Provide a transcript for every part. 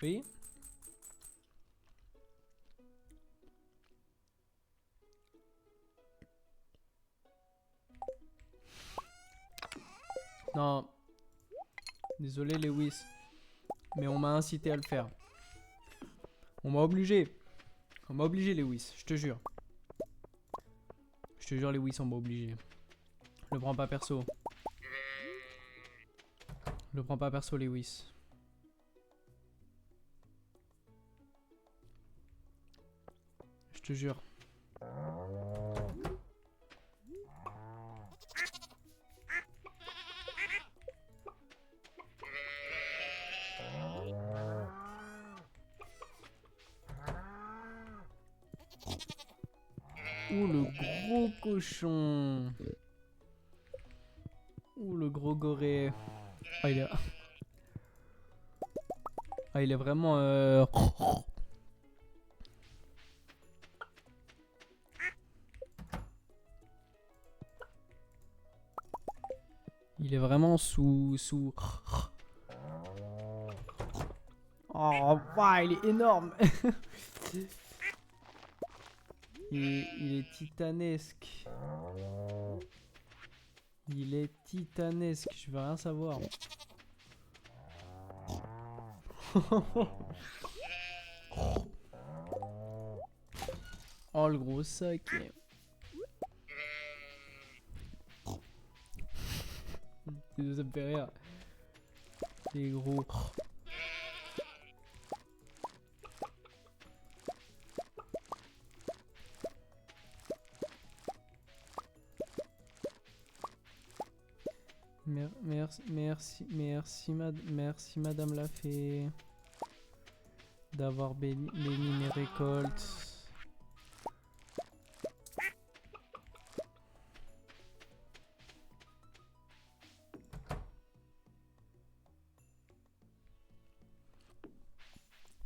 Oui. Non. Désolé Lewis. Mais on m'a incité à le faire. On m'a obligé. On m'a obligé Lewis, je te jure. Je te jure Lewis, on m'a obligé. Le prends pas perso. Le prends pas perso Lewis. Je te jure. Ouh le gros cochon. Ouh le gros goré. Ah il est vraiment il est vraiment sous. Oh ouais, il est énorme. il est titanesque. Il est titanesque, je veux rien savoir. Oh le gros sac. Ça me fait rire. Les gros. Merci madame la fée d'avoir béni mes récoltes.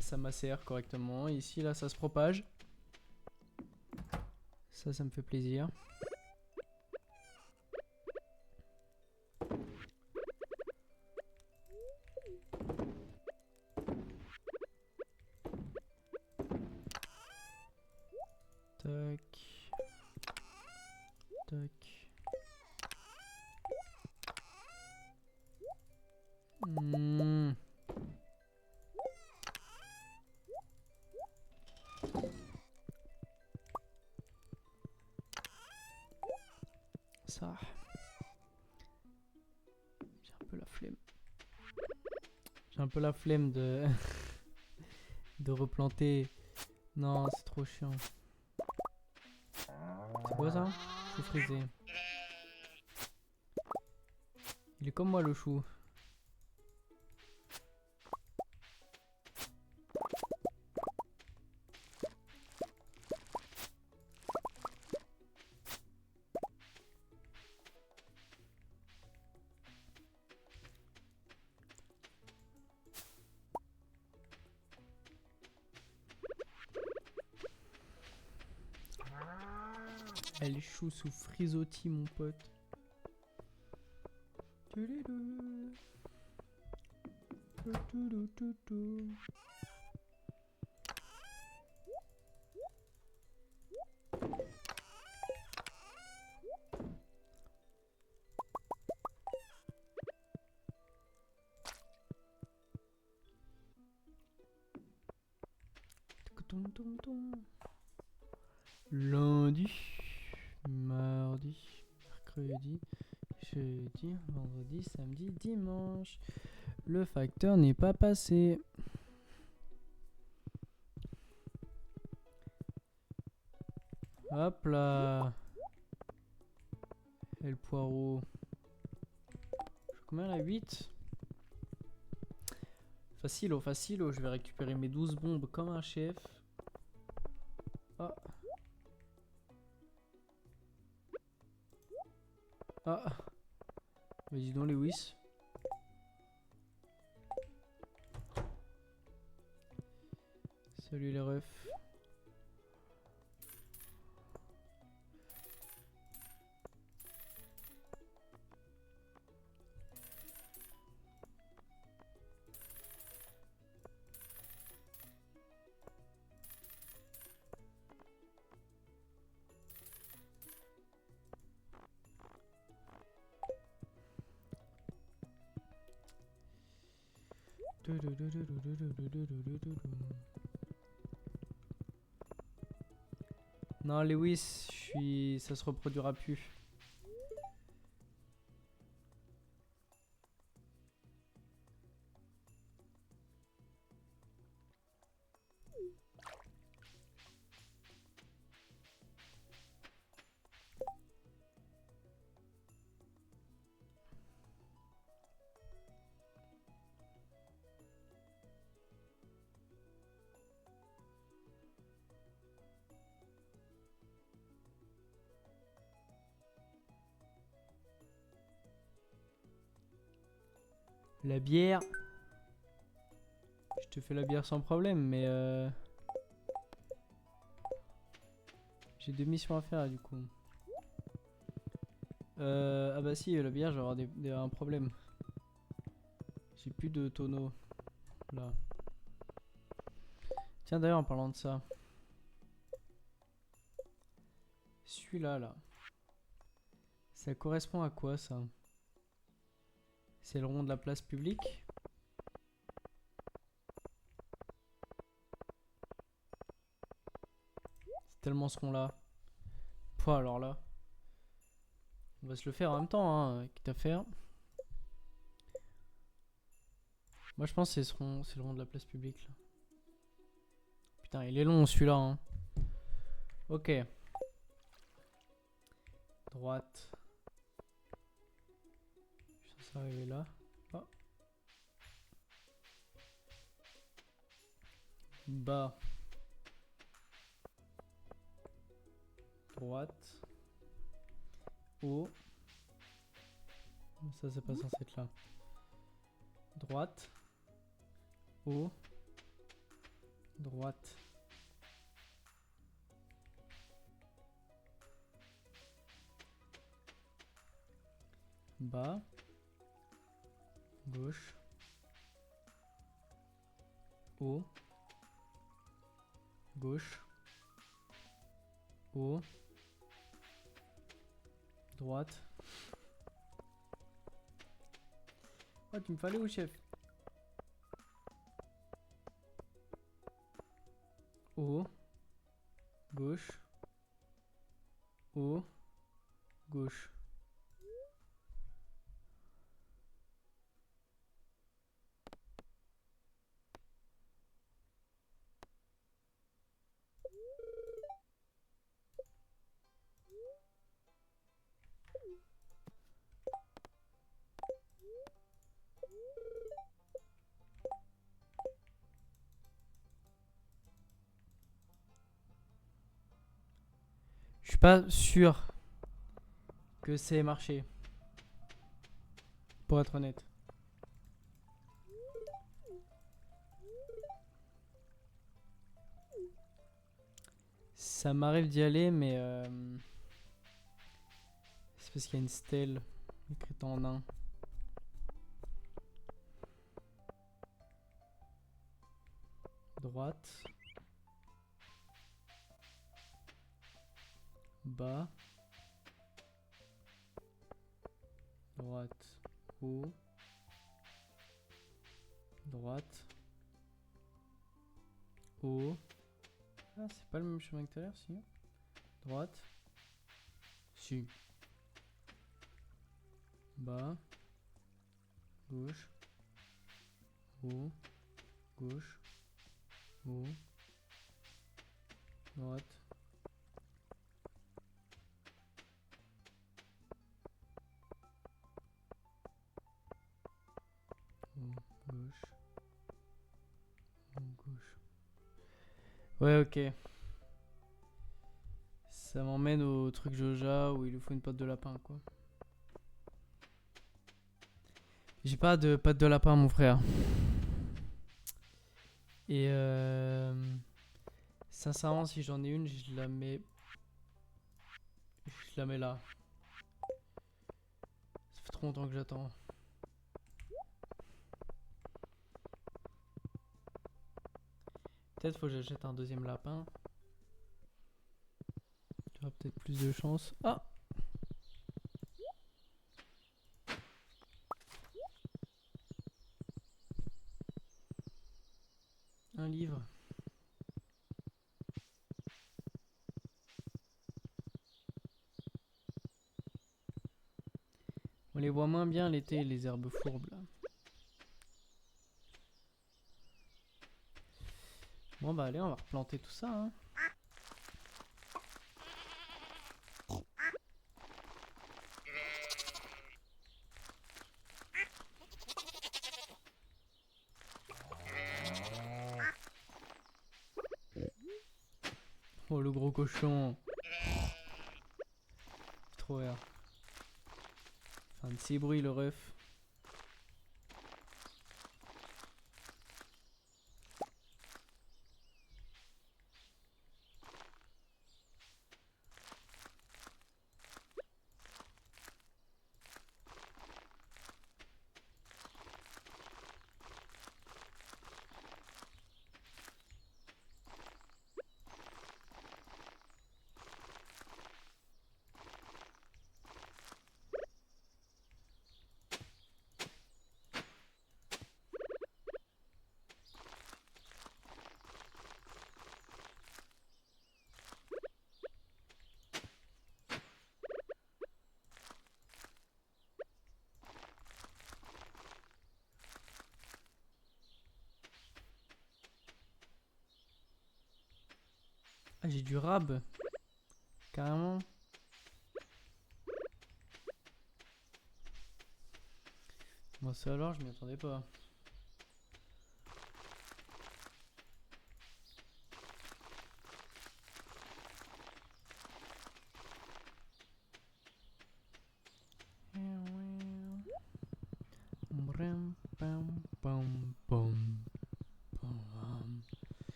Ça macère correctement. Ici là ça se propage. Ça me fait plaisir. Tac. Tac. Hmm. Ça. J'ai un peu la flemme. J'ai un peu la flemme de de replanter. Non, c'est trop chiant. C'est quoi ça? Chou frisé. Il est comme moi le chou. Elle est chou sous frisottis mon pote. Tudidou. Tudoudoudou. Tucutum-tum-tum. Lundi, mardi, mercredi, jeudi, vendredi, samedi, dimanche. Le facteur n'est pas passé. Hop là. Et le poireau. Combien là? 8. Facile, facile. Je vais récupérer mes 12 bombes comme un chef. Ah. Ah. Mais dis donc Lewis. Salut les refs. Non, Lewis, ça se reproduira plus. La bière. Je te fais la bière sans problème, mais j'ai 2 missions à faire du coup. Ah bah si, la bière, je vais avoir un problème. J'ai plus de tonneaux. Là. Tiens, d'ailleurs, en parlant de ça. Celui-là, là. Ça correspond à quoi, ça? C'est le rond de la place publique. C'est tellement ce rond-là. Pouah, alors là. On va se le faire en même temps, hein, quitte à faire. Moi, je pense que c'est le rond de la place publique, là. Putain, il est long, celui-là, hein. Ok. Droite. Je suis censé arriver là. Oh. Bas. Droite. Haut. Ça, c'est pas censé être là. Droite. Haut. Droite. Bas. Gauche. Haut. Gauche. Haut. Droite. Oh, tu me fallait où, chef? Haut. Gauche. Haut. Gauche. Je suis pas sûr que c'est marché. Pour être honnête. Ça m'arrive d'y aller, mais c'est parce qu'il y a une stèle écrite en nain. Droite. Bas. Droite. Haut. Droite. Haut. Ah, c'est pas le même chemin que tout à l'heure, si. Droite. Si. Bas. Gauche. Haut. Gauche. Haut. Droite. Haut. Gauche. Haut. Gauche. Ouais, ok. Ça m'emmène au truc Joja où il lui faut une patte de lapin, quoi. J'ai pas de patte de lapin, mon frère. Et sincèrement, si j'en ai une, je la mets là. Ça fait trop longtemps que j'attends. Peut-être faut que j'achète un deuxième lapin. Tu auras peut-être plus de chance. Ah! On les voit moins bien l'été, les herbes fourbes là. Bon bah allez, on va replanter tout ça hein. Oh le gros cochon. Trop rare. Enfin de ses bruits le ref. Ah j'ai du rab. Carrément. Bon ça alors je m'y attendais pas.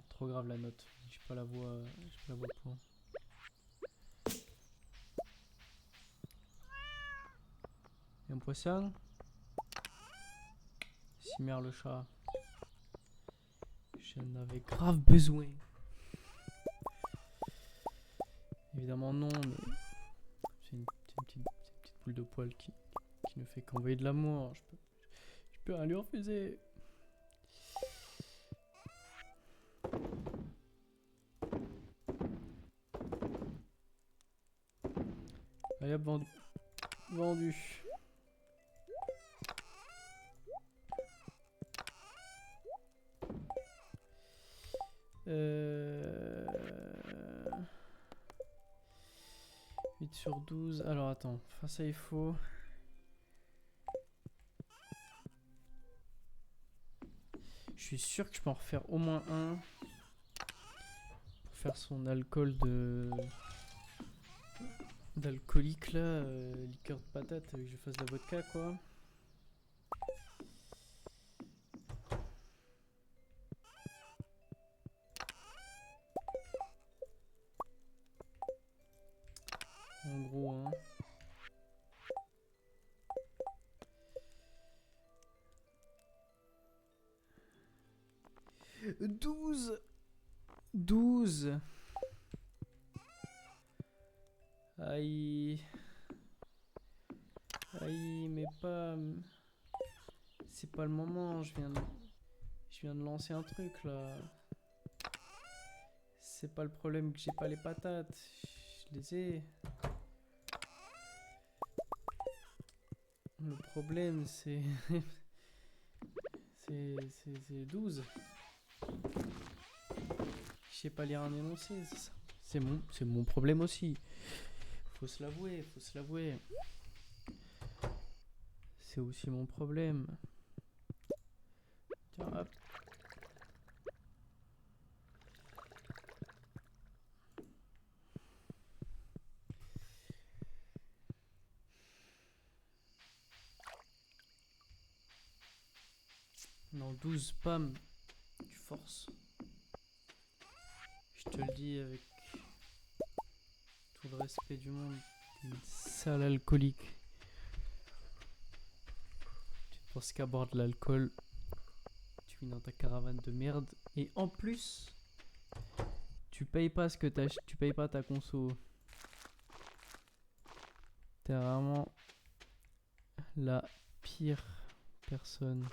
Trop grave la note. J'ai pas la voix. J'ai pas la voix pour. Et un poisson. Cimer le chat. J'en avais grave besoin. Évidemment non, mais c'est une petite boule de poil qui ne fait qu'envoyer de l'amour. Je peux rien lui refuser. Allez hop, vendu. Vendu. Euh... 8 sur 12. Alors attends, face à il faut. Je suis sûr que je peux en refaire au moins un. Pour faire son alcool de... d'alcoolique là, liqueur de patate, que je fasse de la vodka quoi. En gros hein. 12. Aïe. Aïe, mais pas... C'est pas le moment, je viens de lancer un truc là. C'est pas le problème que j'ai pas les patates. Je les ai. Le problème c'est... c'est 12. Je sais pas lire un énoncé, c'est ça. C'est mon problème aussi. Faut se l'avouer, faut se l'avouer. C'est aussi mon problème. Tiens, hop. Non, 12 pam. Tu forces. Je te le dis avec tout le respect du monde. T'es une sale alcoolique. Tu penses qu'à boire de l'alcool, tu vis dans ta caravane de merde. Et en plus, tu payes pas ce que t'achètes. Tu payes pas ta conso. T'es vraiment la pire personne.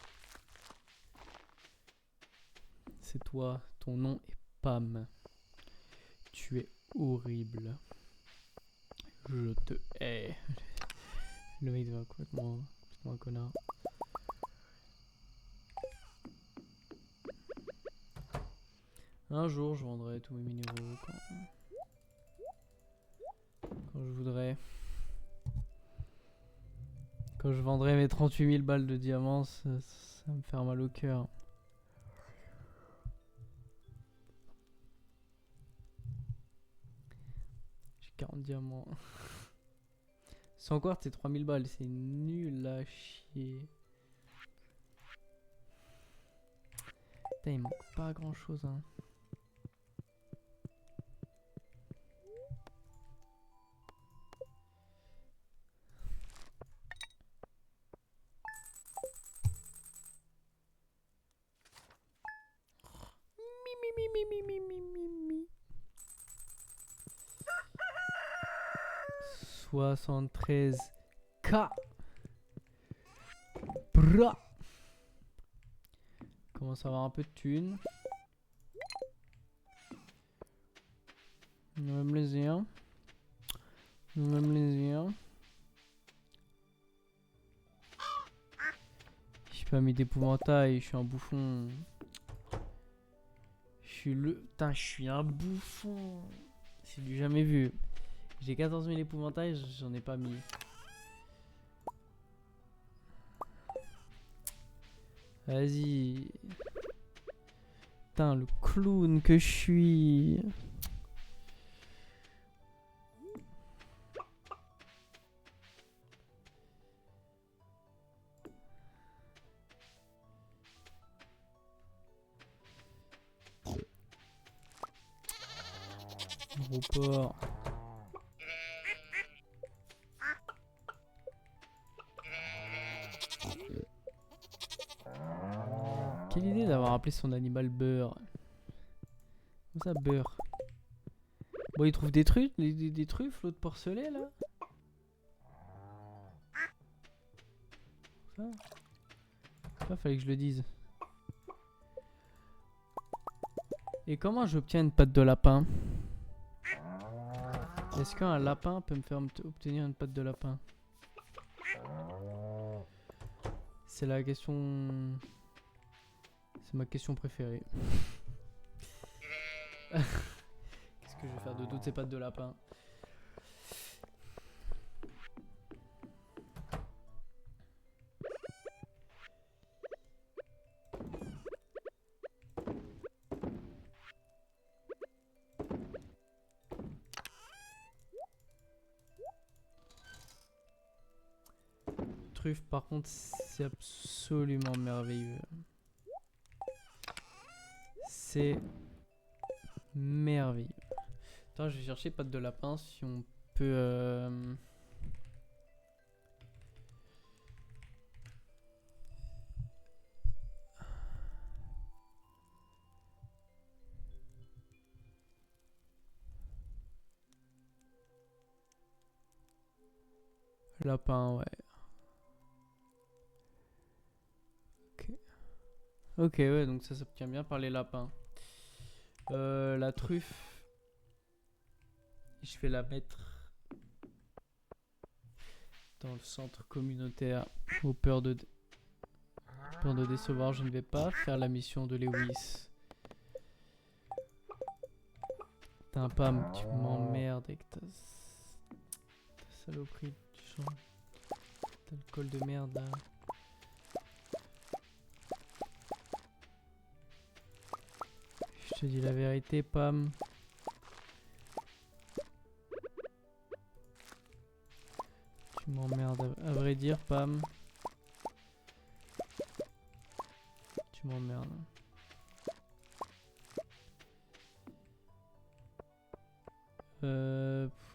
C'est toi, ton nom est Pam. Tu es horrible. Je te hais. Le mec devient complètement un connard. Un jour, je vendrai tous mes minéraux quand je voudrais. Quand je vendrai mes 38 000 balles de diamants, ça me fait mal au cœur. J'ai 40 diamants. Sans quartz, c'est 3000 balles. C'est nul à chier. Putain, il manque pas grand chose, hein. Mi. 73K. Bra. Commence à avoir un peu de thunes. On va me plaisir. J'ai pas mis d'épouvantail, je suis un bouffon. Putain, je suis un bouffon. C'est du jamais vu. J'ai 14 000 épouvantails, j'en ai pas mis. Vas-y. Putain, le clown que je suis. Gros porc. Quelle idée d'avoir appelé son animal Beurre. Comme ça, Beurre. Bon, il trouve des truffes, des truffes, l'autre porcelet là. Ça, fallait que je le dise. Et comment j'obtiens une patte de lapin? Est-ce qu'un lapin peut me faire obtenir une patte de lapin? C'est la question... C'est ma question préférée. Qu'est-ce que je vais faire de toutes ces pattes de lapin? Truffe, par contre, c'est absolument merveilleux. C'est merveilleux. Attends, je vais chercher pattes de lapin si on peut... Lapin, ouais. Ok. Ok, ouais, donc ça s'obtient bien par les lapins. La truffe, je vais la mettre dans le centre communautaire. Au peur de décevoir, je ne vais pas faire la mission de Lewis. Putain, Pam, tu m'emmerdes avec ta saloperie du champ. T'as le col de merde là. Je te dis la vérité, Pam. Tu m'emmerdes, à vrai dire, Pam. Tu m'emmerdes.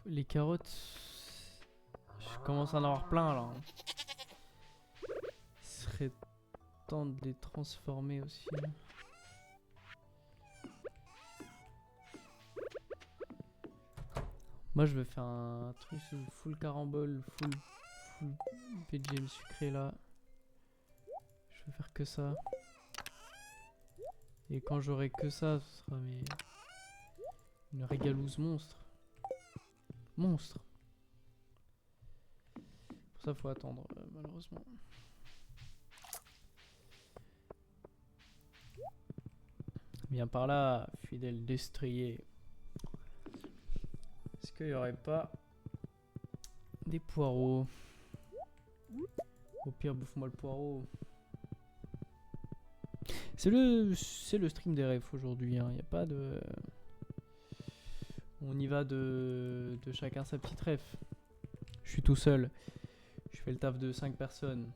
Les carottes, je commence à en avoir plein là. Il serait temps de les transformer aussi. Moi je veux faire un truc full carambole, full BGM sucré là. Je veux faire que ça. Et quand j'aurai que ça, ce sera une régalouse monstre. Monstre. Pour ça, faut attendre, malheureusement. Viens par là, fidèle destrier. Est-ce qu'il n'y aurait pas des poireaux? Au pire, bouffe-moi le poireau. C'est le stream des refs aujourd'hui. Il n'y a pas de... On y va de chacun sa petite ref. Je suis tout seul. Je fais le taf de 5 personnes.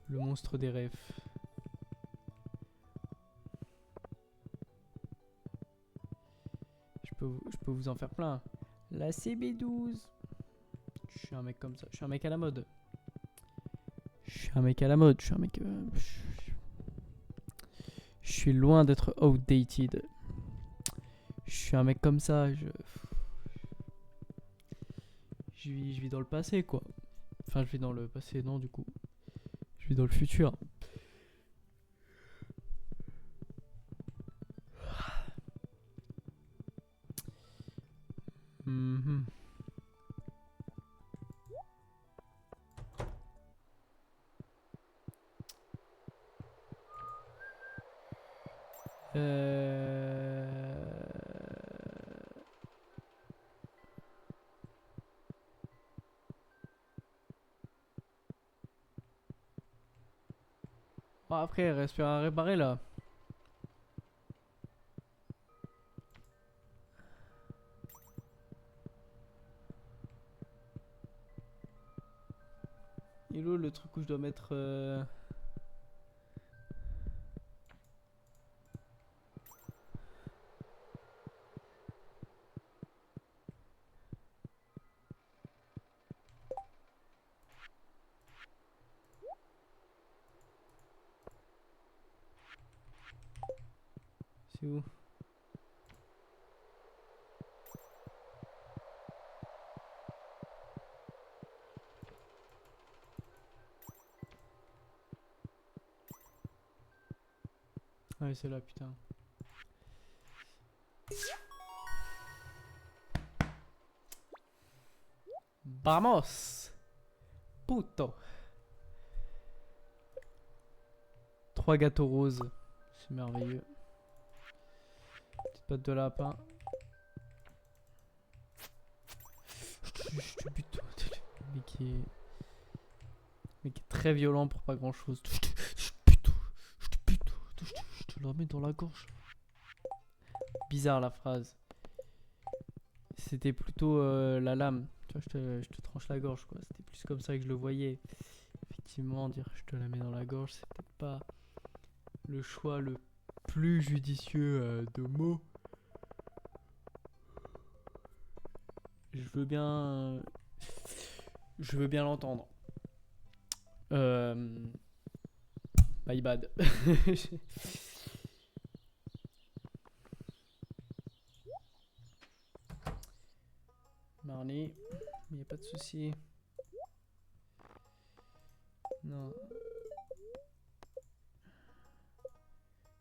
Le monstre des refs. Je peux vous en faire plein. La CB12. Je suis un mec comme ça. Je suis un mec à la mode. Je suis un mec à la mode. Je suis un mec... Je suis loin d'être outdated. Je suis un mec comme ça. Je vis dans le passé, quoi. Enfin, je vis dans le passé, non, du coup. Je vis dans le futur. Mhm. Bon, après, il reste plus à réparer là. Il est où le truc où je dois mettre... C'est où? Ouais, c'est là, putain. Vamos! Puto! 3 gâteaux roses. C'est merveilleux. Petite pâte de lapin. Je te bute. Mais qui est très violent pour pas grand chose. Je te le remets dans la gorge. Bizarre la phrase. C'était plutôt la lame. Tu vois, je te tranche la gorge, quoi. C'était plus comme ça que je le voyais. Effectivement, dire je te la mets dans la gorge, c'est peut-être pas le choix le plus judicieux de mots. Je veux bien l'entendre. My bad. Marnie, il n'y a pas de souci. Non.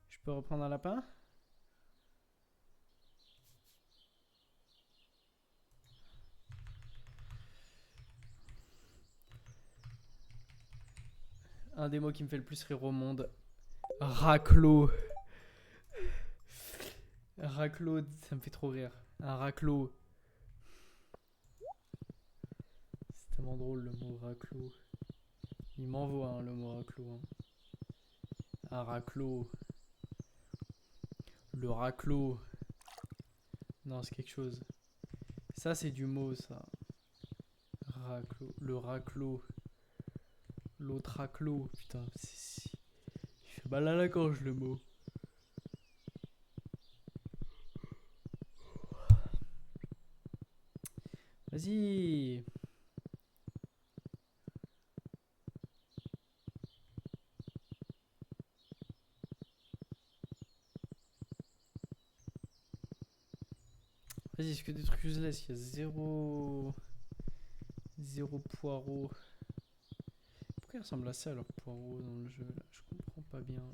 Je peux reprendre un lapin? Un des mots qui me fait le plus rire au monde. Raclos. Raclos, ça me fait trop rire. Un raclos. C'est tellement drôle le mot raclos. Il m'envoie hein, le mot raclos. Hein. Un raclos. Le raclos. Non, c'est quelque chose. Ça, c'est du mot, ça. Raclos. Le raclos. L'autre raclos. Putain, il fait mal à la gorge le mot. Vas-y. Vas-y, est-ce que des trucs useless? Il y a zéro poireau. Pourquoi il ressemble à ça leur poireau dans le jeu là? Je comprends pas bien.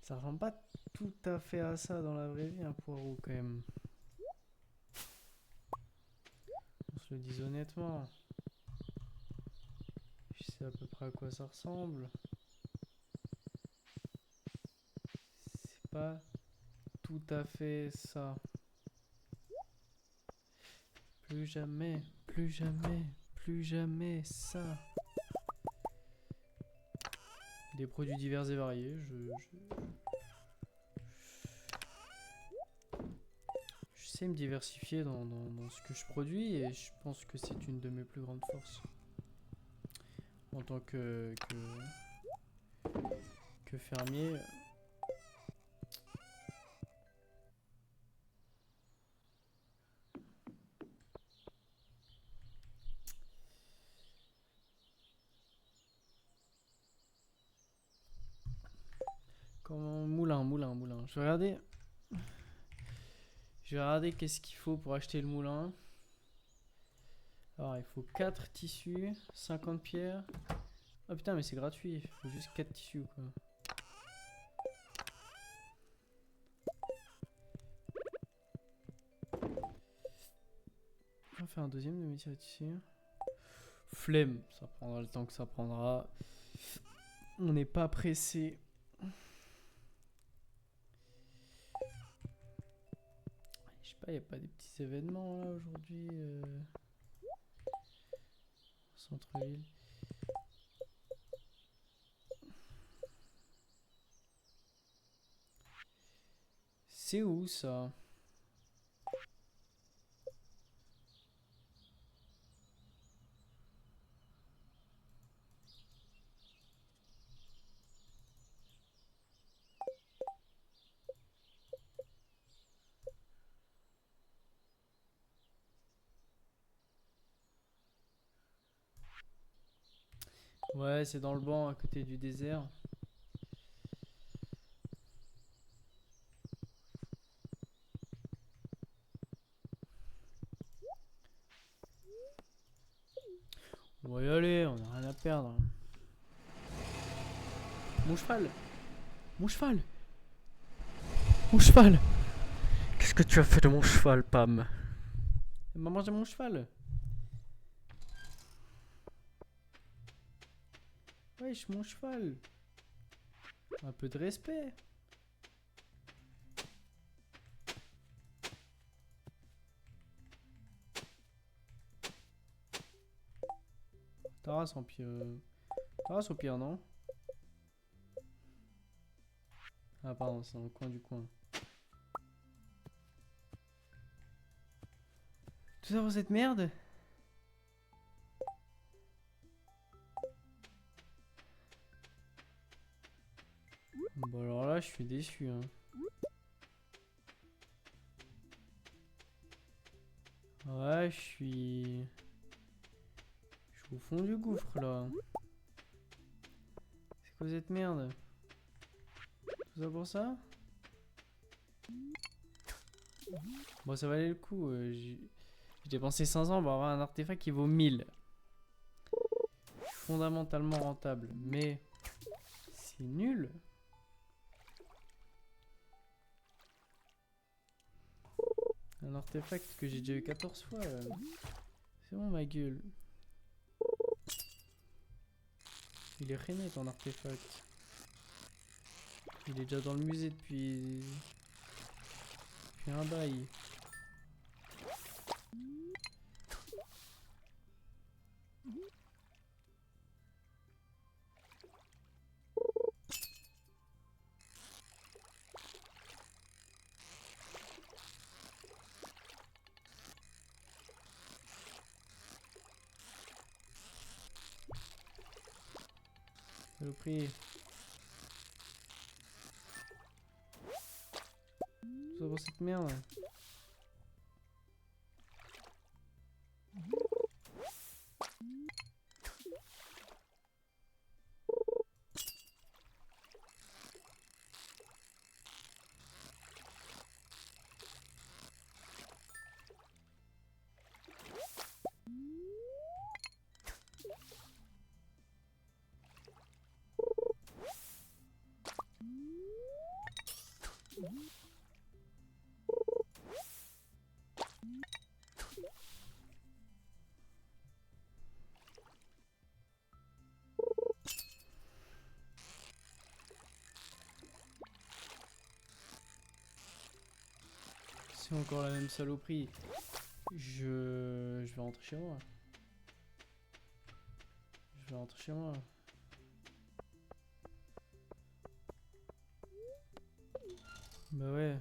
Ça ressemble pas tout à fait à ça dans la vraie vie, un poireau, quand même. On se le dise honnêtement. Je sais à peu près à quoi ça ressemble. C'est pas tout à fait ça. Plus jamais, plus jamais, plus jamais ça. Des produits divers et variés. Je sais me diversifier dans ce que je produis et je pense que c'est une de mes plus grandes forces. En tant que fermier. Comment moulin. Je vais regarder qu'est-ce qu'il faut pour acheter le moulin. Alors il faut 4 tissus, 50 pierres. Oh putain mais c'est gratuit, il faut juste 4 tissus quoi. On va faire un deuxième de métier à tissu. Flemme, ça prendra le temps que ça prendra. On n'est pas pressé. Je sais pas, il n'y a pas des petits événements là aujourd'hui centre-ville. C'est où ça? Ouais, c'est dans le banc à côté du désert. On va y aller, on n'a rien à perdre. Mon cheval! Mon cheval! Mon cheval! Qu'est-ce que tu as fait de mon cheval, Pam? Elle m'a mangé mon cheval! Wesh, mon cheval! Un peu de respect! Taras en pire. Taras au pire, non? Ah, pardon, c'est dans le coin du coin. Tout ça pour cette merde? Bon, alors là, je suis déçu. Hein. Ouais, je suis au fond du gouffre là. C'est quoi cette merde? Tout ça pour ça? Bon, ça valait le coup. J'ai dépensé 500 pour avoir un artefact qui vaut 1000. Fondamentalement rentable. Mais c'est nul. Un artefact que j'ai déjà eu 14 fois. C'est bon ma gueule. Il est rené ton artefact. Il est déjà dans le musée depuis un bail. Saloperie. Tout ça pour cette merde. C'est encore la même saloperie. Je vais rentrer chez moi. Je vais rentrer chez moi. Bah ouais.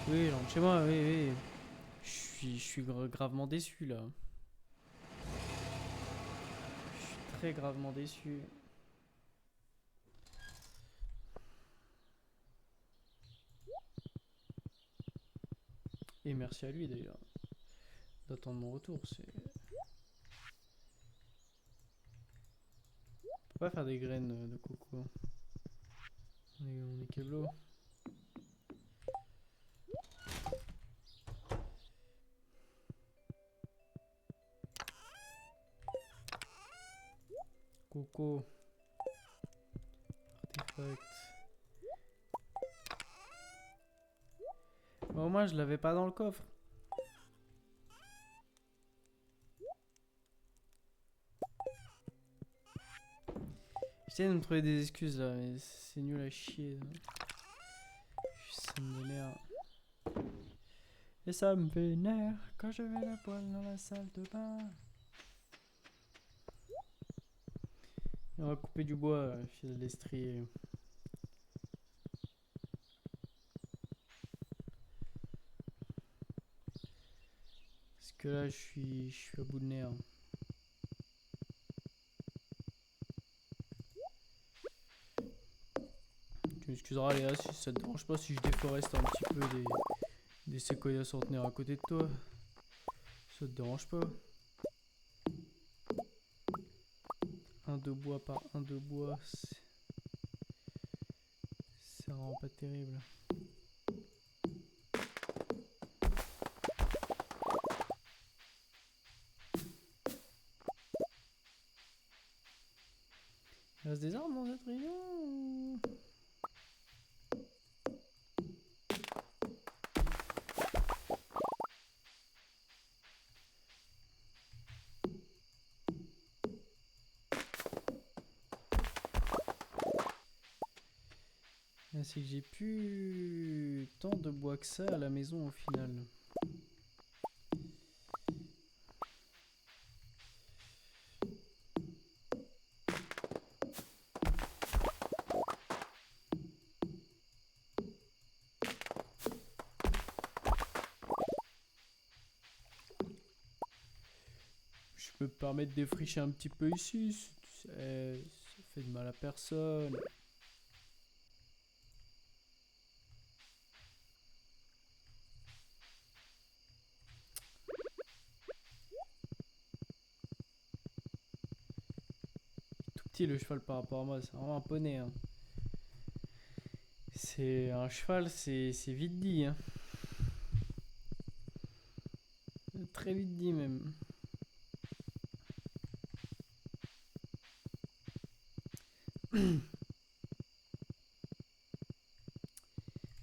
Oui, je rentre chez moi, oui, oui. Je suis gravement déçu là. Je suis très gravement déçu. Et merci à lui d'ailleurs d'attendre mon retour. C'est... On peut pas faire des graines de coco. On est keblo. Coco. Artefact. Bah, au moins je l'avais pas dans le coffre. J'essaie de me trouver des excuses là, mais c'est nul à chier. Ça me vénère. Et ça me vénère quand je vais la poêle dans la salle de bain. Et on va couper du bois, fils de l'estrier. Parce que là, je suis à bout de nerfs. Tu m'excuseras Léa si ça te dérange pas si je déforeste un petit peu des séquoias centenaires à côté de toi. Ça te dérange pas? Un de bois par un de bois, c'est vraiment pas terrible. Il reste des arbres dans cette région? C'est que j'ai plus tant de bois que ça à la maison au final. Je peux me permettre de défricher un petit peu ici. Ça fait de mal à personne. Tout petit le cheval par rapport à moi, c'est vraiment un poney. Hein. C'est un cheval, c'est vite dit. Hein. Très vite dit même.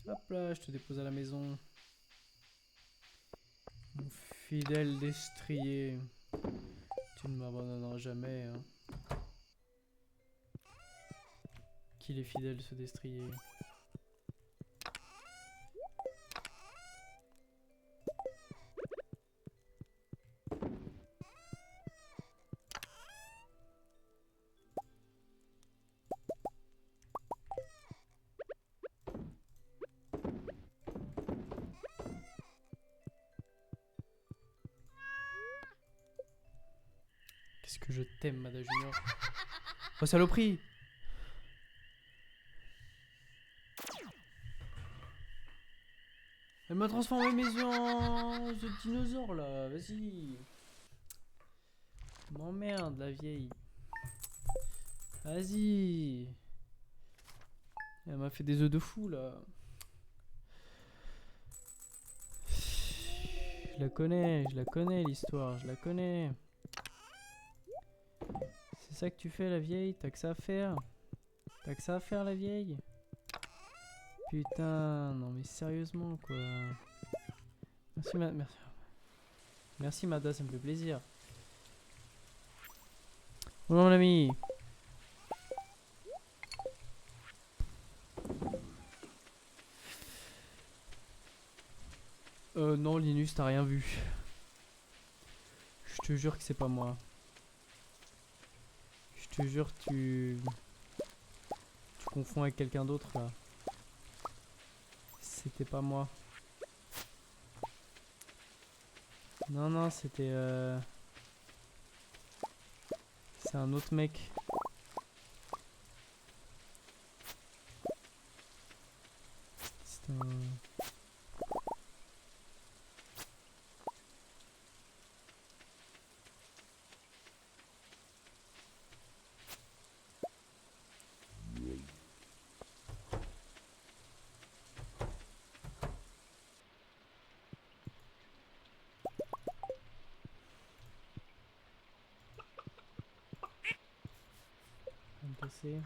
Hop là, je te dépose à la maison. Mon fidèle destrier. Tu ne m'abandonneras jamais. Hein. Qu'il est fidèle ce destrier. Qu'est-ce que je t'aime, Mada Junior. Oh saloperie! Elle m'a transformé mes yeux en ce dinosaure là, vas-y. M'emmerde la vieille. Vas-y. Elle m'a fait des œufs de fou là. Je la connais l'histoire, je la connais. C'est ça que tu fais la vieille, t'as que ça à faire. T'as que ça à faire la vieille. Putain, non mais sérieusement quoi. Merci, merci. Merci Mada, ça me fait plaisir. Bonjour mon ami. Non Linus, t'as rien vu. Je te jure que c'est pas moi. Je te jure que tu confonds avec quelqu'un d'autre là. C'était pas moi. Non, non, c'était... C'est un autre mec. C'est un... un PC.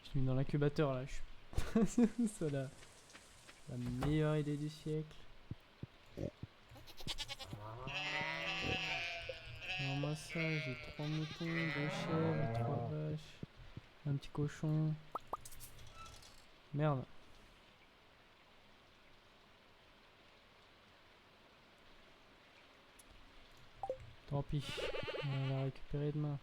Je l'ai mis dans l'incubateur là. C'est la meilleure idée du siècle. Alors moi ça, j'ai 3 moutons, 2 chèvres, 3 vaches, un petit cochon. Merde. Tant pis. On va la récupérer demain.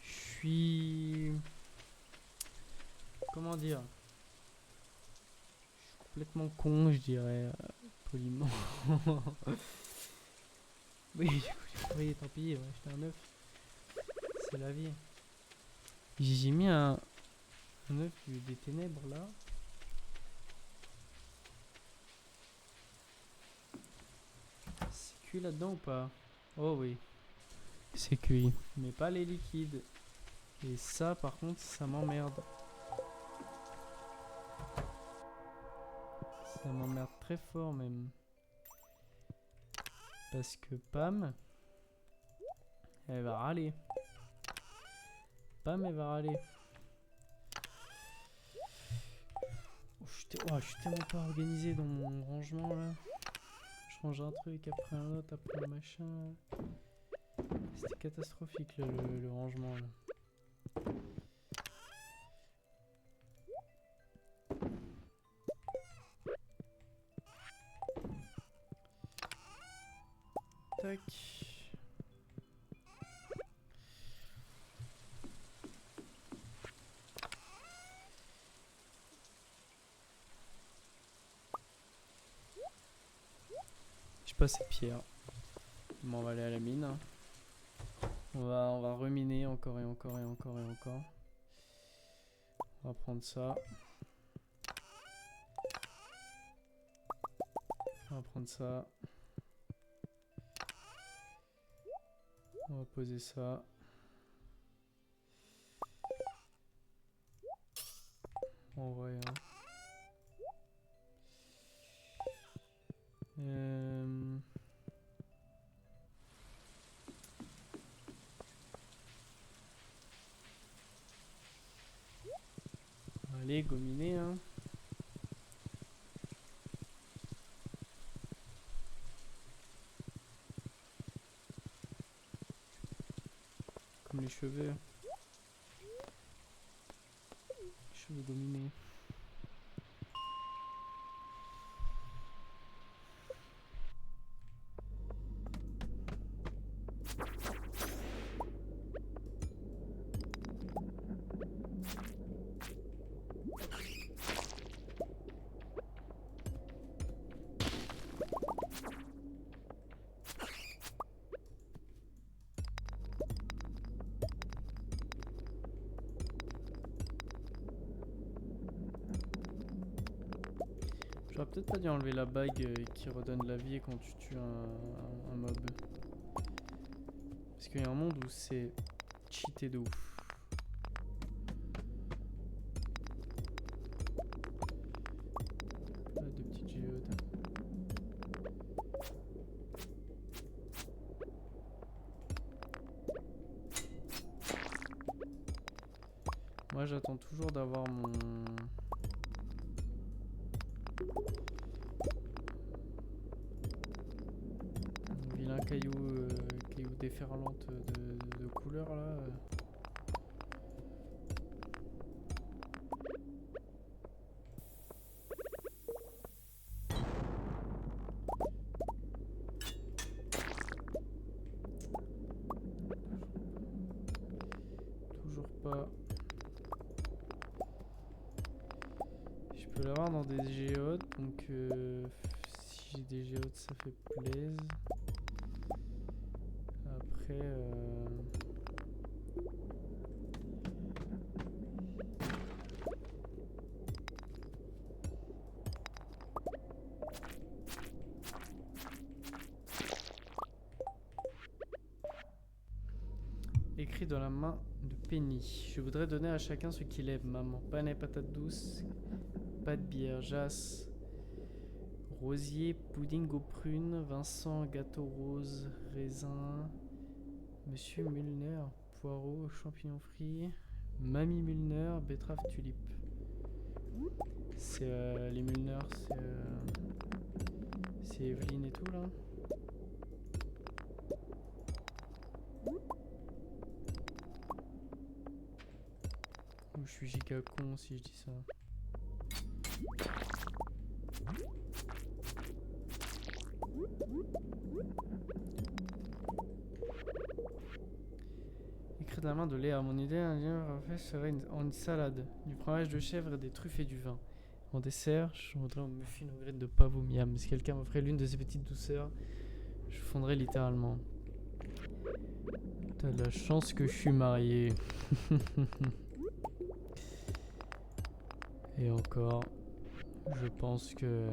Je suis... Comment dire? Je suis complètement con, je dirais, poliment. Oui, oui, tant pis, ouais, acheter un œuf. C'est la vie. J'ai mis un œuf des ténèbres là. C'est cuit là-dedans ou pas? Oh oui, c'est cuit. Mais pas les liquides. Et ça, par contre, ça m'emmerde. Ça m'emmerde très fort même. Parce que Pam, elle va râler. Pam, elle va râler. Oh, je suis tellement pas organisé dans mon rangement là. Je range un truc après un autre, après un machin. C'était catastrophique le rangement là. Tac. J'ai pas assez de pierre. Bon, on va aller à la mine. On va reminer encore et encore et encore et encore. On va prendre ça. On va prendre ça. On va poser ça. En vrai, hein. Allez, gominer, hein. Comme les cheveux. Les cheveux gominés. J'aurais peut-être pas dû enlever la bague qui redonne la vie quand tu tues un mob. Parce qu'il y a un monde où c'est cheaté de ouf. Là, deux petites géodes. Moi j'attends toujours d'avoir mon vilain caillou déferlante de couleur là. Toujours pas. Je peux l'avoir dans des géodes, donc si j'ai des géodes ça fait plaisir. Après écrit dans la main de Penny. Je voudrais donner à chacun ce qu'il aime, maman. Pain et patates douces, pas de bière, jas, rosier, pudding aux prunes, Vincent, gâteau rose, raisin, Monsieur Mulner, poireaux, champignons frits, Mamie Mulner, betterave, tulipe. C'est les Mulner, c'est Evelyne et tout là. Je suis giga con si je dis ça. Écrit de la main de Léa. Mon idée serait une salade, du fromage de chèvre, des truffes et du vin. En dessert, je voudrais un muffin aux graines de pave au miam. Si quelqu'un m'offrait l'une de ces petites douceurs, je fondrais littéralement. T'as de la chance que je suis marié. Et encore, je pense que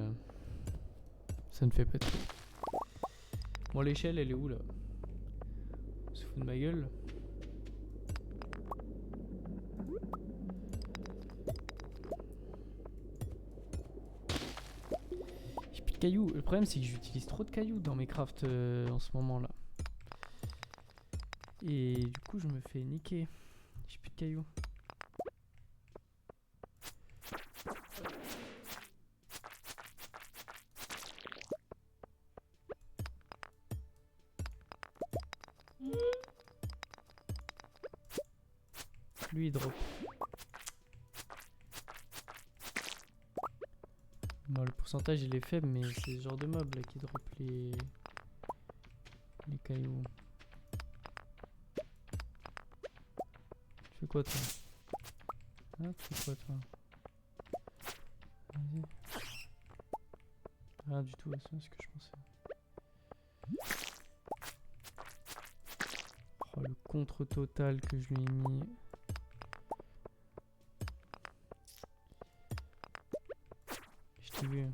ça ne fait pas de tout. Bon, l'échelle, elle est où là? On se fout de ma gueule? J'ai plus de cailloux. Le problème, c'est que j'utilise trop de cailloux dans mes crafts en ce moment là. Et du coup, je me fais niquer. J'ai plus de cailloux. Lui il drop. Bon, le pourcentage il est faible, mais c'est ce genre de mob là qui drop les cailloux. Tu fais quoi toi? Ah, tu fais quoi toi? Vas-y. Rien du tout, c'est ce que je pensais. Oh, le contre total que je lui ai mis. Je t'ai vu.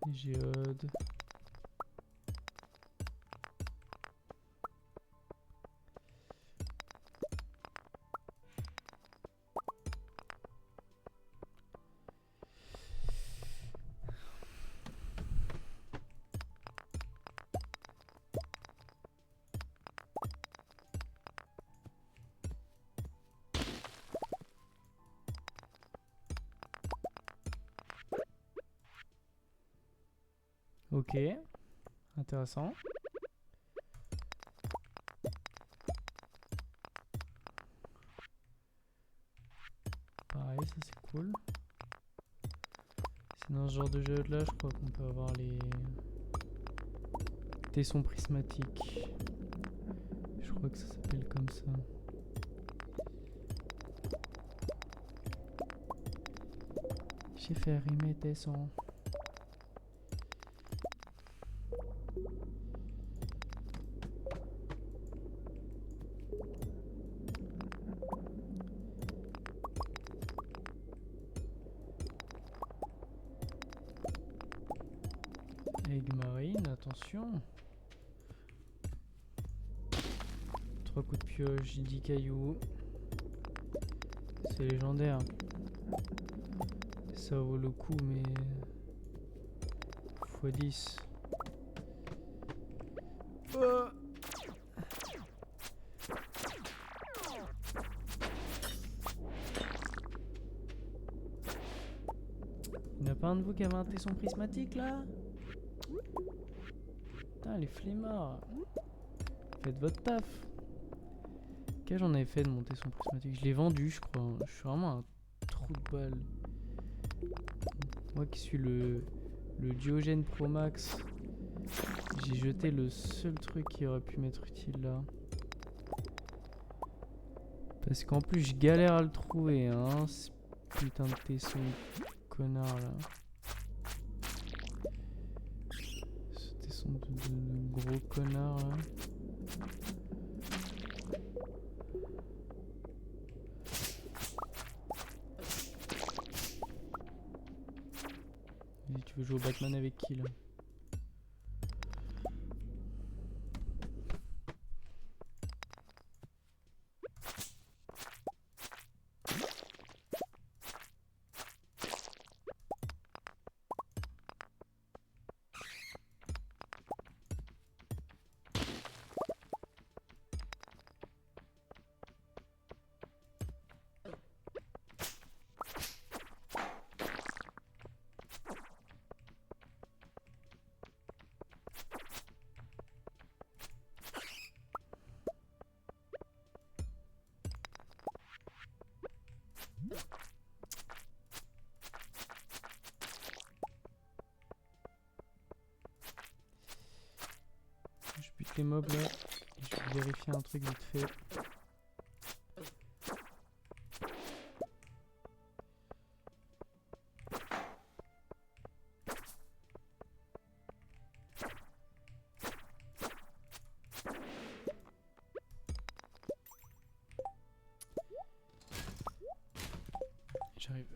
Les géodes. Ok, intéressant. Pareil, ça c'est cool. C'est dans ce genre de jeu là, je crois qu'on peut avoir les tessons prismatiques. Je crois que ça s'appelle comme ça. J'ai fait rimer tessons. Aigle marine, attention. 3 coups de pioche, 10 cailloux. C'est légendaire. Ça vaut le coup, mais... x10. Oh, il n'y a pas un de vous qui avait un tesson prismatique là? Putain, les flemmards. Faites votre taf. Qu'est-ce que j'en avais fait de mon tesson prismatique? Je l'ai vendu, je crois. Je suis vraiment un trou de balle. Moi qui suis le Diogène Pro Max, j'ai jeté le seul truc qui aurait pu m'être utile là. Parce qu'en plus, je galère à le trouver, hein. Ce putain de tesson connard là. Ce tesson de gros connard là. Et tu veux jouer au Batman avec qui là? Je bute les mobs là. Et je vais vérifier un truc vite fait. J'arrive.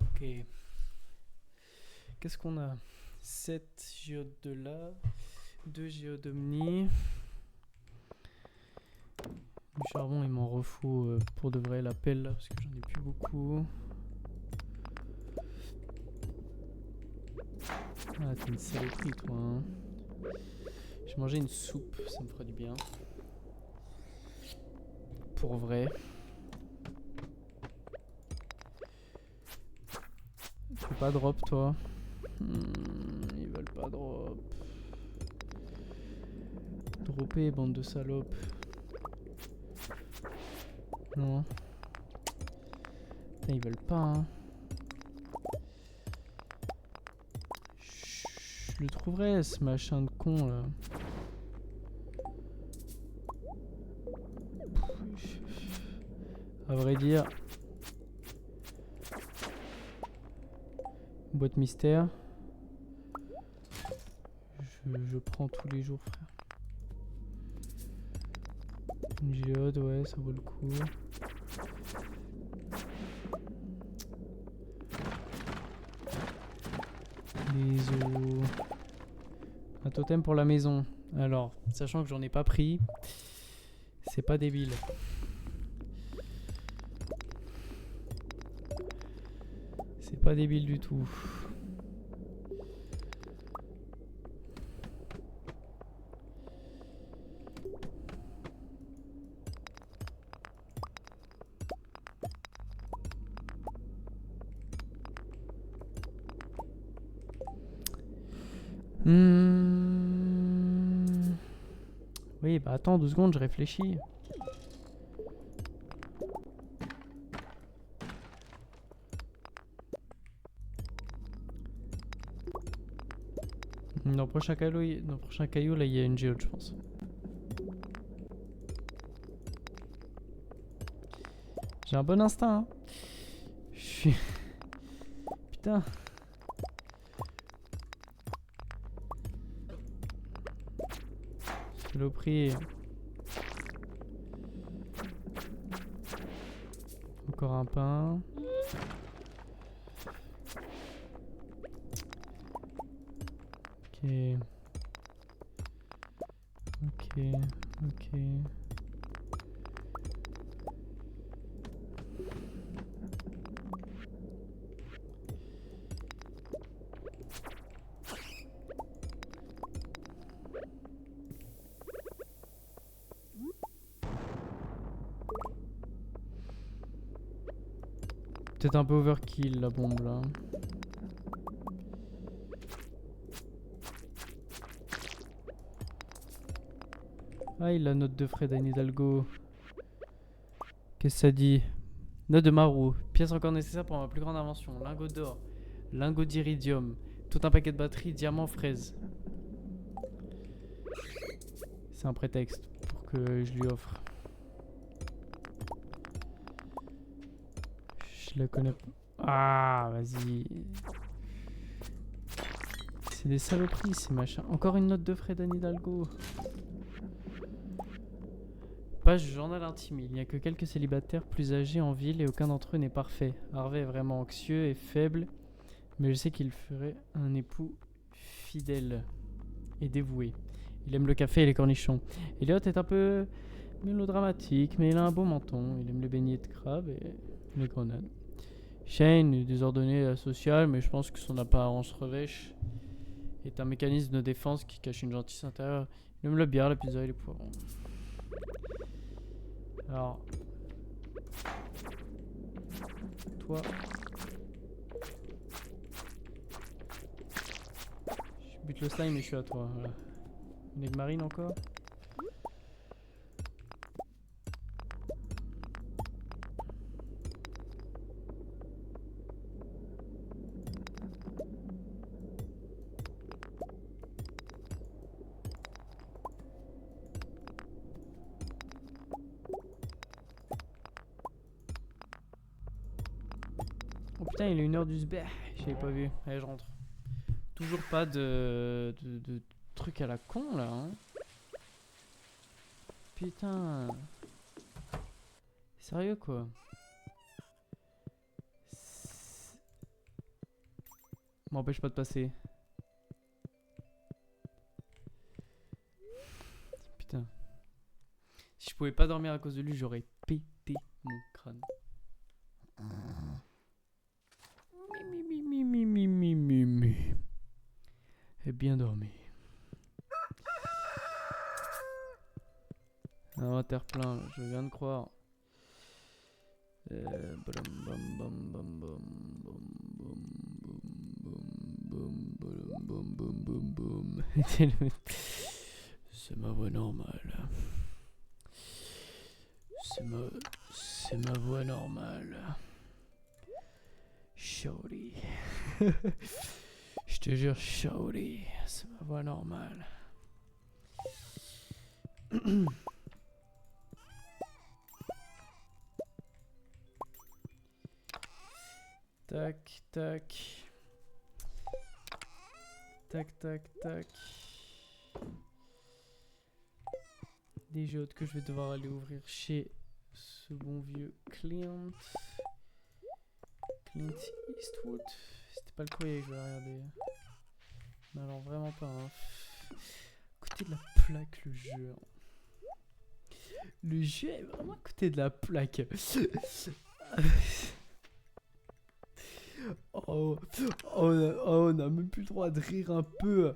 Ok. Qu'est-ce qu'on a? 7 géodes de là, 2 géodes omni. Du charbon, il m'en refaut pour de vrai la pelle là, parce que j'en ai plus beaucoup. Ah, t'es une saloperie toi, hein. Je vais manger une soupe, ça me fera du bien. Pour vrai. Tu veux pas drop toi? Ils veulent pas drop. Dropper, bande de salopes. Non. Putain, ils veulent pas, hein. Je le trouverai ce machin de con là. À vrai dire. Boîte mystère. Je prends tous les jours, frère. Une géode, ouais, ça vaut le coup. Les os. Un totem pour la maison. Alors, sachant que j'en ai pas pris, c'est pas débile. C'est pas débile du tout. Oui, bah attends 2 secondes, je réfléchis. Dans le prochain caillou, là, il y a une géode, je pense. J'ai un bon instinct, hein. Je suis... Putain. Saloperie. Encore un pain. Ok. Ok. Ok. Peut-être un peu overkill la bombe là. Ah, il a note de Fred Anne Hidalgo. Qu'est-ce que ça dit? Note de Marou. Pièce encore nécessaire pour ma plus grande invention. Lingot d'or. Lingot d'iridium. Tout un paquet de batteries. Diamant fraise. C'est un prétexte pour que je lui offre. Je la connais pas. Ah, vas-y. C'est des saloperies ces machins. Encore une note de Fred Anne Hidalgo. Page journal intime. Il n'y a que quelques célibataires plus âgés en ville et aucun d'entre eux n'est parfait. Harvey est vraiment anxieux et faible, mais je sais qu'il ferait un époux fidèle et dévoué. Il aime le café et les cornichons. Elliot est un peu mélodramatique, mais il a un beau menton. Il aime les beignets de crabe et les grenades. Shane est désordonné et asocial, mais je pense que son apparence revêche est un mécanisme de défense qui cache une gentillesse intérieure. Il aime la bière, la pizza et les poivrons. Alors, toi, je bute le slime et je suis à toi. Voilà. Une egg marine encore. Oh putain, il est 1h du sbeh. J'avais pas vu. Allez, je rentre. Toujours pas de truc à la con là. Hein. Putain. Sérieux quoi. M'empêche pas de passer. Putain. Si je pouvais pas dormir à cause de lui, j'aurais pété mon crâne. Mi. Et bien dormi. Inventaire plein, je viens de croire. C'est ma voix normale. C'est ma voix normale. Shorty. Je te jure, Shorty. C'est ma voix normale. Tac, tac. Tac, tac, tac. Des jeux que je vais devoir aller ouvrir chez ce bon vieux Clint. Clint Eastwood. C'était pas le courrier que je vais regarder. Mais alors vraiment pas. Hein. Côté de la plaque le jeu. Le jeu est vraiment à côté de la plaque. Oh, on a même plus le droit de rire un peu.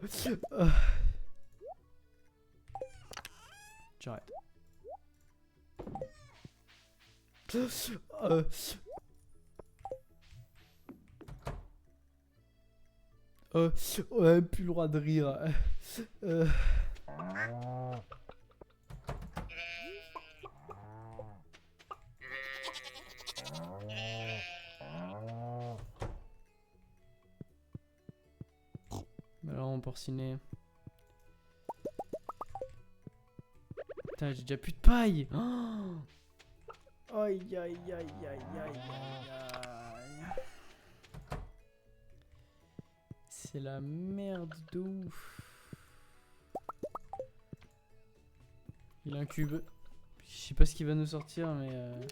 J'arrête. On a même plus le droit de rire. Alors on porciné. Putain, j'ai déjà plus de paille. Oh, aïe, aïe, aïe, aïe, aïe, aïe, aïe. C'est la merde de ouf. Il a un cube. Je sais pas ce qu'il va nous sortir, mais...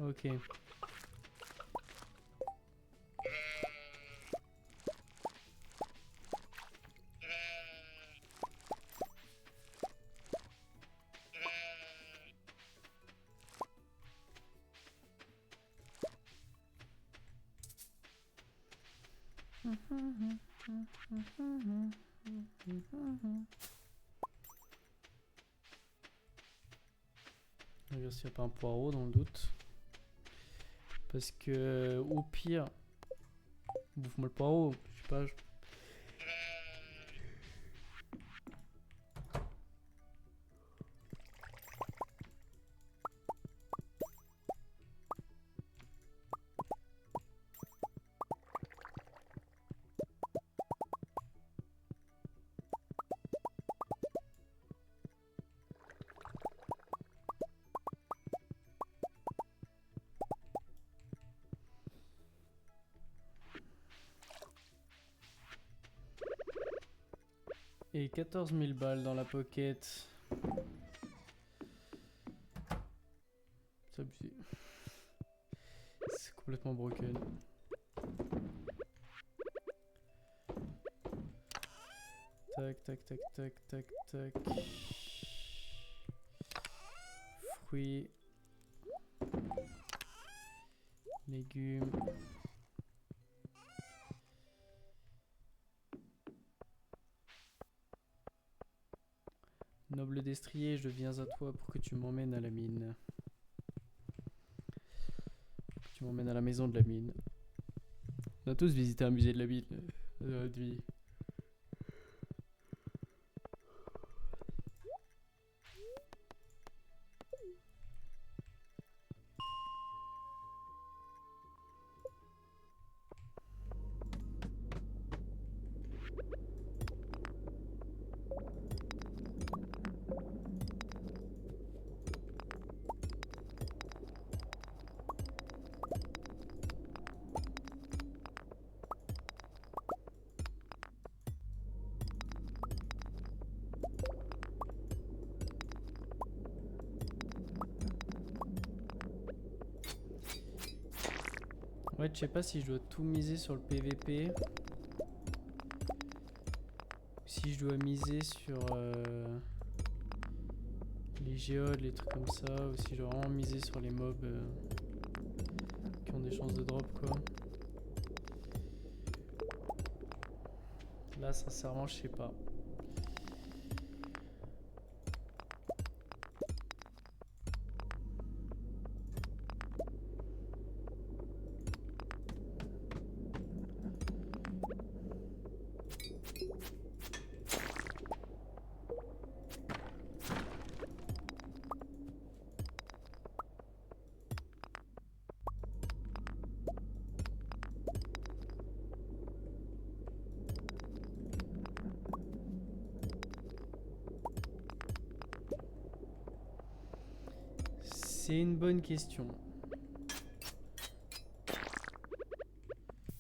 Ok. Regarde s'il n'y a pas un poireau dans le doute. Parce que au pire, bouffe-moi le poireau. Je sais pas. Et 14 000 balles dans la pocket. C'est abusé. C'est complètement broken. Tac, tac, tac, tac, tac, tac. Fruits. Légumes. Noble destrier, je viens à toi pour que tu m'emmènes à la mine. Tu m'emmènes à la maison de la mine. On a tous visité un musée de la mine dans notre vie. Ouais, je sais pas si je dois tout miser sur le PVP. Ou si je dois miser sur les géodes, les trucs comme ça. Ou si je dois vraiment miser sur les mobs qui ont des chances de drop, quoi. Là, sincèrement, je sais pas. C'est une bonne question.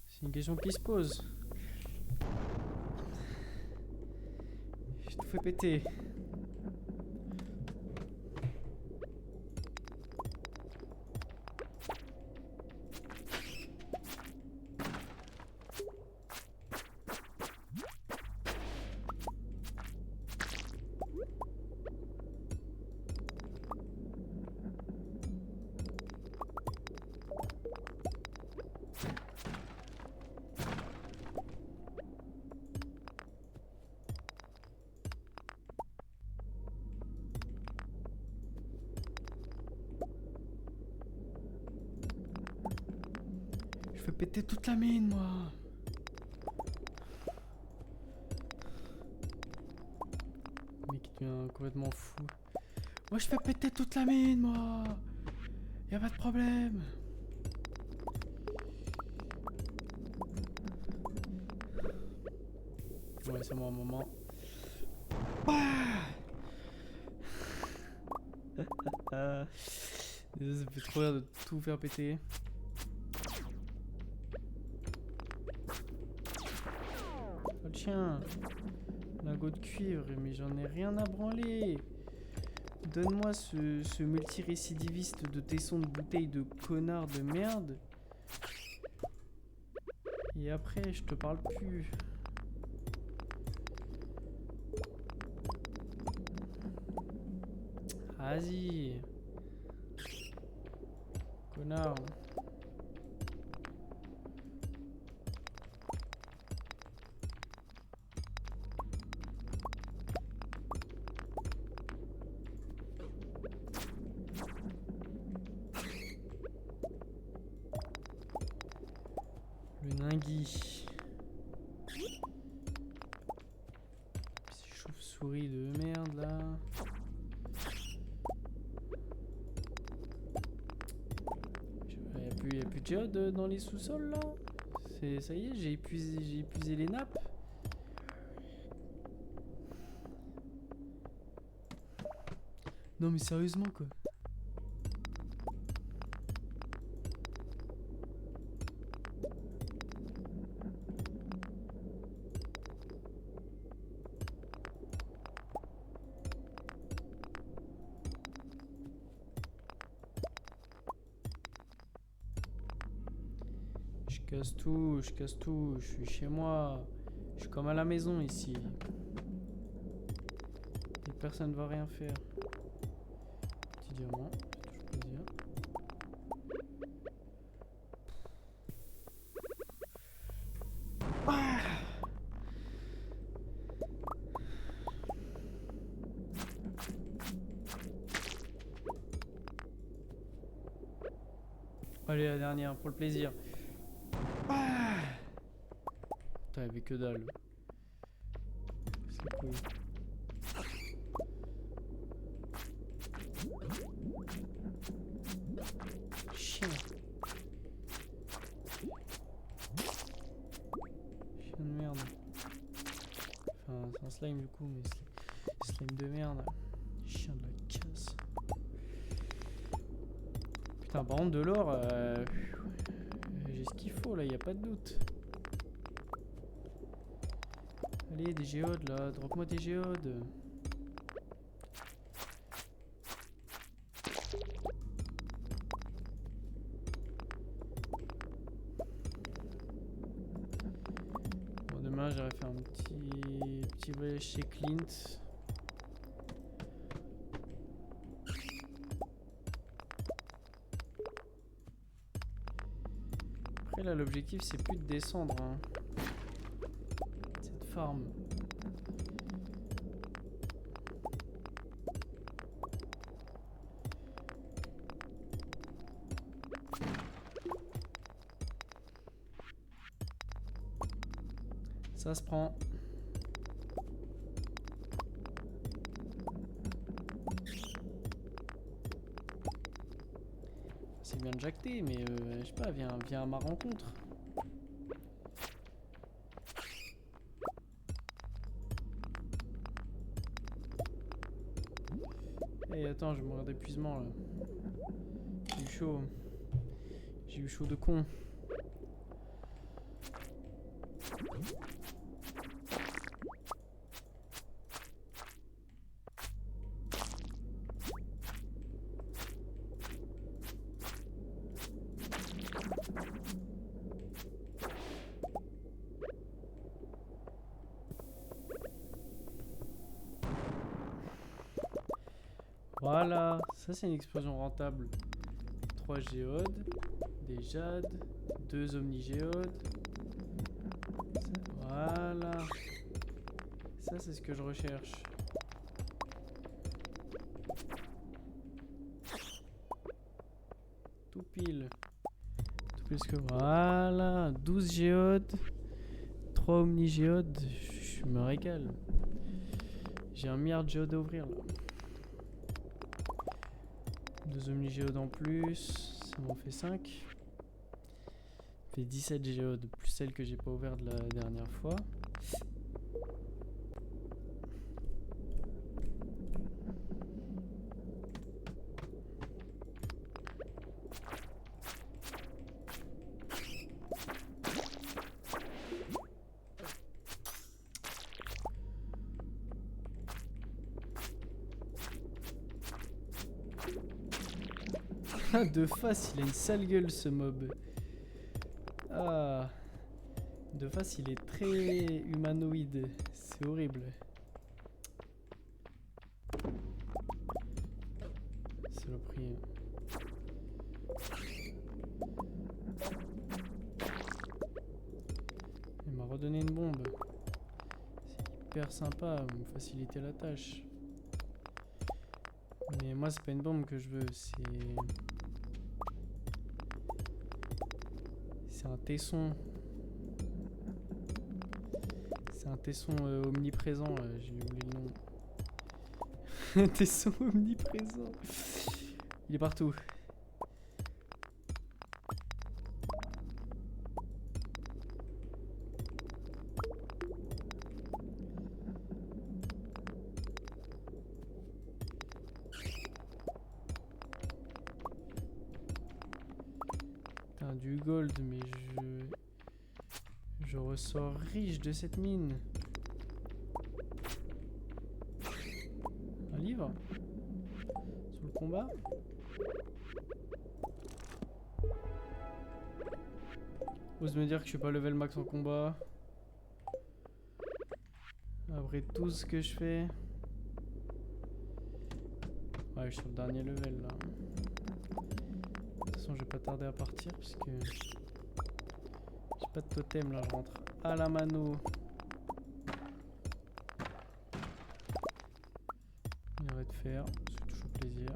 C'est une question qui se pose. Je te fais péter. Je fais péter toute la mine, moi. Le mec qui devient complètement fou. Moi, je fais péter toute la mine, moi. Y'a pas de problème. Ouais, c'est moi un moment. Ça fait trop rire de tout faire péter. Oh le chien. Lingot de cuivre, mais j'en ai rien à branler. Donne-moi ce multirécidiviste de tesson de bouteille de connard de merde. Et après, je te parle plus. Vas-y. Connard. Le ningui. Ces chauves-souris de merde là. Y a plus de géode dans les sous-sols là. Ça y est, j'ai épuisé les nappes. Non mais sérieusement quoi. Je casse tout, je suis chez moi. Je suis comme à la maison ici. Et personne ne va rien faire. Petit diamant, ça fait toujours plaisir. Allez, la dernière, pour le plaisir. Putain, y'avait que dalle. C'est cool. Chien. Chien de merde. Enfin, c'est un slime du coup, mais slime de merde. Chien de la casse. Putain, par contre, de l'or, j'ai ce qu'il faut là, y a pas de doute. Allez, des géodes là, drop-moi des géodes. Bon, demain j'irai faire un petit voyage chez Clint. Après là, l'objectif c'est plus de descendre. Hein. Cette farm. Ça se prend. C'est bien de jacter, mais je sais pas, viens à ma rencontre. Et attends, je vais mourir d'épuisement là. J'ai eu chaud. J'ai eu chaud de con. Voilà, ça c'est une explosion rentable. 3 géodes, des jades, 2 omnigéodes. Voilà. Ça c'est ce que je recherche. Tout pile. Tout plus que voilà. 12 géodes. 3 omnigéodes. Je me régale. J'ai 1 milliard de géodes à ouvrir là. 2 omnigéodes en plus, ça m'en fait 5. Ça fait 17 géodes, plus celle que j'ai pas ouverte la dernière fois. De face, il a une sale gueule ce mob. Ah. De face, il est très humanoïde. C'est horrible. Saloperie. Il m'a redonné une bombe. C'est hyper sympa, me faciliter la tâche. Mais moi, c'est pas une bombe que je veux, c'est un tesson. C'est un tesson omniprésent, j'ai oublié le nom. Un tesson omniprésent. Il est partout. Putain, du gold, mais je ressors riche de cette mine. Un livre sur le combat. Ose me dire que je suis pas level max en combat. Après tout ce que je fais. Ouais, je suis sur le dernier level là. De toute façon, je vais pas tarder à partir parce que j'ai pas de totem là. Je rentre à la mano. Il arrête de faire, c'est toujours plaisir.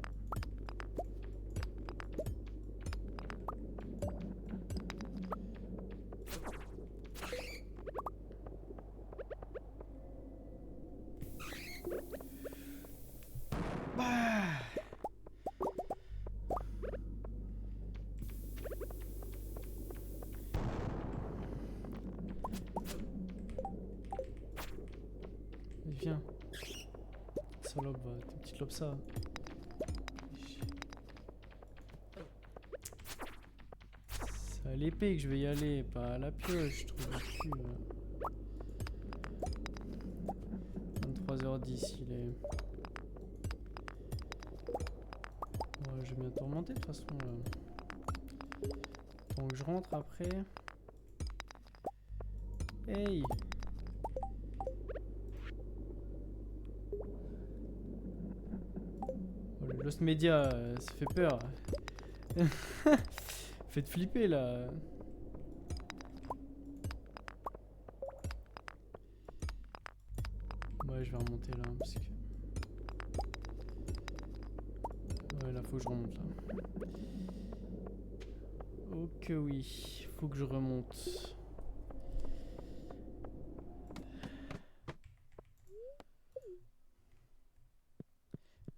Bah. Viens. Salope, va, t'es une petite lobe ça. C'est à l'épée que je vais y aller, pas à la pioche, je trouve le cul. 23h10, il est. Ouais, je vais bientôt remonter de toute façon. Donc je rentre après. Hey! Oh, le Lost Media, ça fait peur. Faites flipper là. Ouais, je vais remonter là parce que. Ouais, là faut que je remonte là. Ok, oui, faut que je remonte.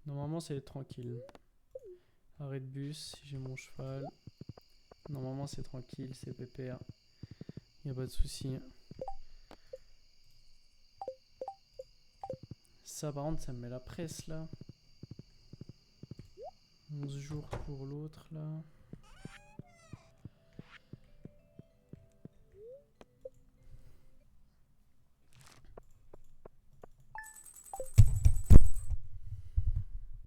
Normalement, c'est tranquille. Arrêt de bus, j'ai mon cheval. Normalement, c'est tranquille, c'est pépère. Y a pas de souci. Ça, par contre, ça me met la presse là. 11 jours pour l'autre là.